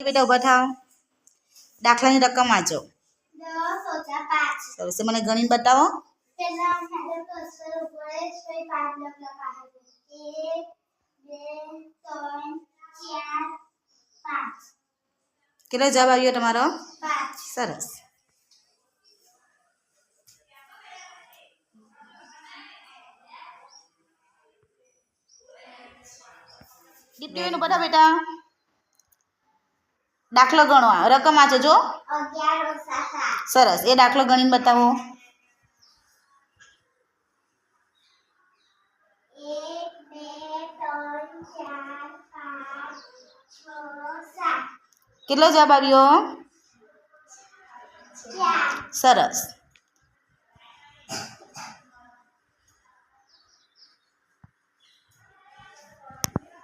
બેટા ઊભા થાવ. દાખલાની રકમ વાંચો. 10 ઓછા 5. સરસ. મને ગણીને બતાવો. તેના આધારે કસર ઉપર કોઈ 5 લખાય. 1 2 3 4 5. કેટલો જવાબ આવ્યો તમારો? 5. સરસ. દીપ્તિબેન ઊભા થાવ બેટા. દાખલો ગણો. રકમ વાંચો જો. 11 ઓછા 7. સરસ. એ દાખલો ગણીને બતાવો. 1 2 3 4 5 6 7. કેટલો જવાબ આવ્યો? 4. સરસ.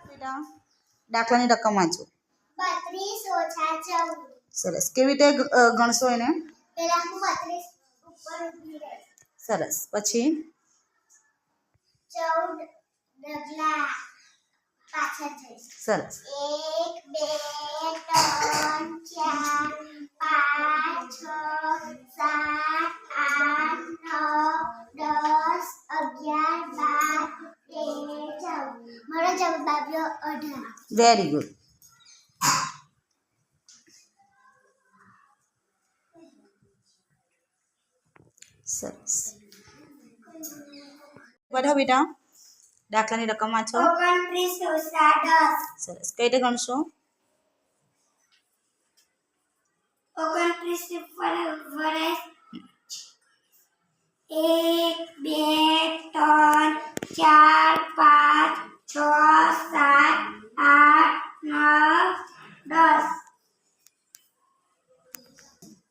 બેટા દાખલાની રકમ વાંચો. 32 ઓછા 14. સરસ. કેવી રીતે ગણશો એને? પહેલા હું 32 ઉપર ઊભી રહી. સરસ. પછી 14 ડગલા પાછળ જઈશ. સરસ. 1 2 3 4 5 6 7 8 9 10 11 12 13 14. મારો જવાબ આવ્યો 18. Very good. સરસ. બધા બેટા દાખલાની રકમ વાંચો. 29 ઓછા 10. સરસ. કઈ રીતે ગણશો? 29 ઉપર વડે 1 2 3 4 5 6 7 8 9 10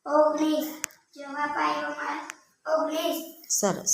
19. જવાબ આવ્યો મારો 19. સરસ.